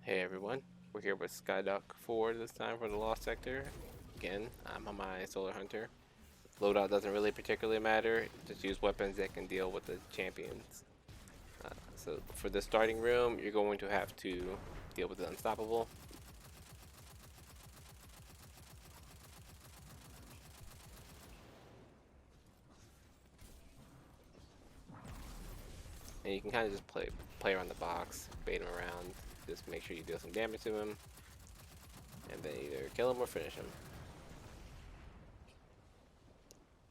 Hey everyone, we're here with Skydock 4 this time for the Lost Sector. Again, I'm on my Solar Hunter. Loadout doesn't really particularly matter, just use weapons that can deal with the champions. So for the starting room, you're going to have to deal with the Unstoppable. And you can kind of just play around the box, bait him around, just make sure you deal some damage to him, and then either kill him or finish him.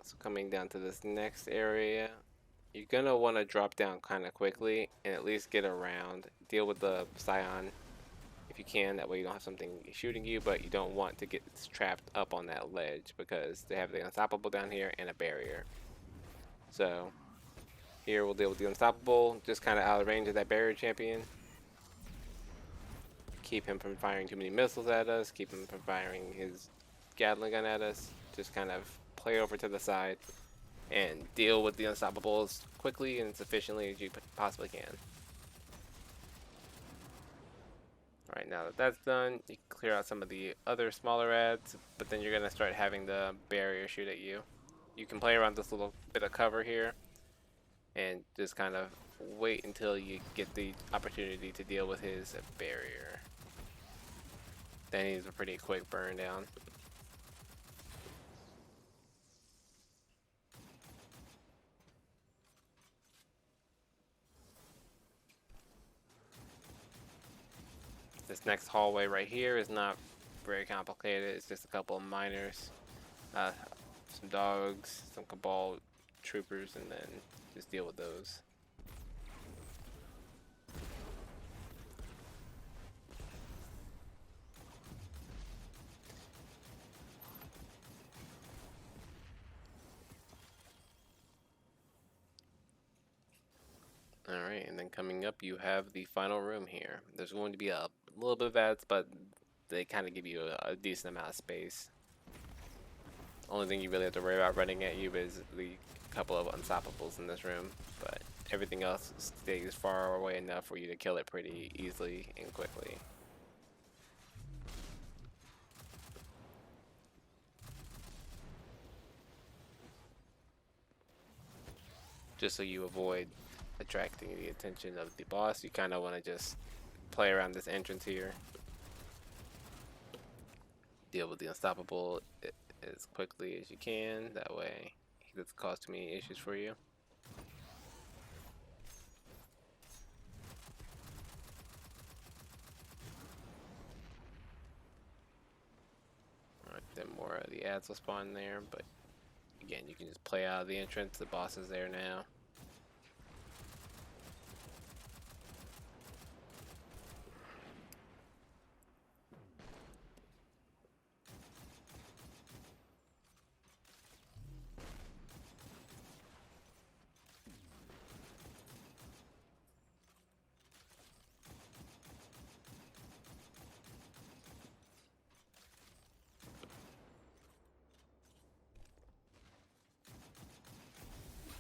So coming down to this next area, you're gonna want to drop down kind of quickly and at least get around, deal with the Scion if you can, that way you don't have something shooting you, but you don't want to get trapped up on that ledge because they have the Unstoppable down here and a barrier. So here we'll deal with the Unstoppable, just kind of out of range of that barrier champion. Keep him from firing too many missiles at us, keep him from firing his Gatling gun at us, just kind of play over to the side and deal with the Unstoppable as quickly and as efficiently as you possibly can. Alright, now that that's done, you can clear out some of the other smaller ads, but then you're going to start having the barrier shoot at you. You can play around this little bit of cover here and just kind of wait until you get the opportunity to deal with his barrier. Then he's a pretty quick burn down. This next hallway right here is not very complicated. It's just a couple of miners, some dogs, some Cabal troopers, and then just deal with those. Alright, and then coming up you have the final room here. There's going to be a little bit of ads, but they kind of give you a decent amount of space. Only thing you really have to worry about running at you is the couple of Unstoppables in this room, but everything else stays far away enough for you to kill it pretty easily and quickly. Just so you avoid attracting the attention of the boss, you kind of want to just play around this entrance here. Deal with the Unstoppable as quickly as you can, that way he doesn't cause too many issues for you. Alright, then more of the ads will spawn there, but again, you can just play out of the entrance, the boss is there now.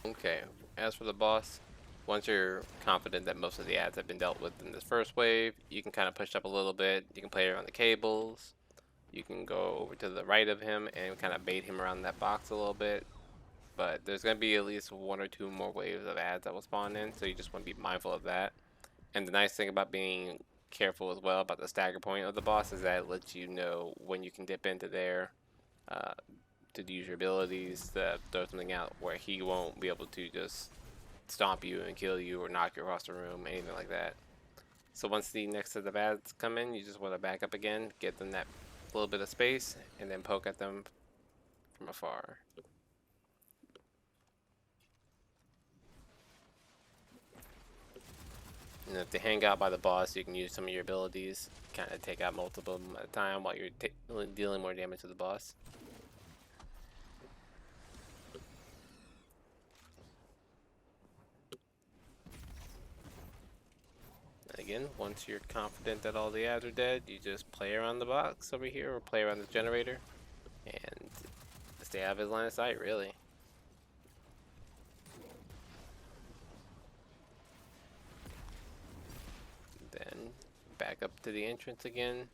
Okay, as for the boss, once you're confident that most of the ads have been dealt with in this first wave, you can kind of push up a little bit. You can play around the cables. You can go over to the right of him and kind of bait him around that box a little bit. But there's going to be at least one or two more waves of ads that will spawn in, so you just want to be mindful of that. And the nice thing about being careful as well about the stagger point of the boss is that it lets you know when you can dip into there to use your abilities to throw something out where he won't be able to just stomp you and kill you or knock you across the room, anything like that. So once the next set of ads come in, you just want to back up again, get them that little bit of space, and then poke at them from afar. And if they hang out by the boss, you can use some of your abilities, kind of take out multiple of them at a time while you're dealing more damage to the boss. And again, once you're confident that all the ads are dead, you just play around the box over here or play around the generator and stay out of his line of sight, really. Then back up to the entrance again.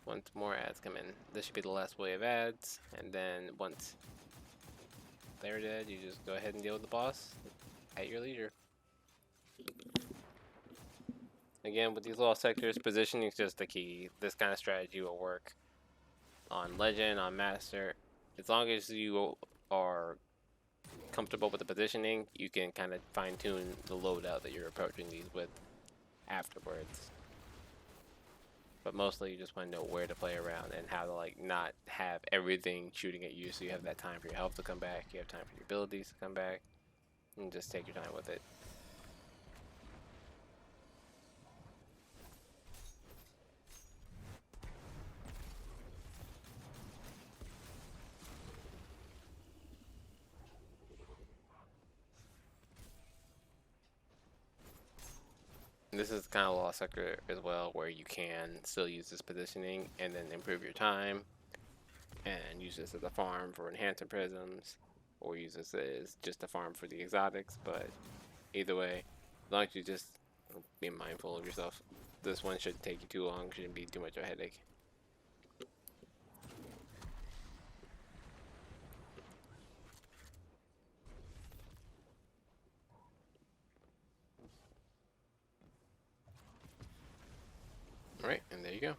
Once more ads come in. This should be the last wave of ads, and then once they're dead, you just go ahead and deal with the boss at your leisure. Again, with these little sectors, positioning is just the key. This kind of strategy will work on Legend, on Master. As long as you are comfortable with the positioning, you can kind of fine-tune the loadout that you're approaching these with afterwards. But mostly you just want to know where to play around and how to like not have everything shooting at you, so you have that time for your health to come back, you have time for your abilities to come back, and just take your time with it. This is kind of a lost sector as well, where you can still use this positioning and then improve your time and use this as a farm for enhancer prisms, or use this as just a farm for the exotics. But either way, as long as you just be mindful of yourself, this one shouldn't take you too long, shouldn't be too much of a headache. Alright, and there you go.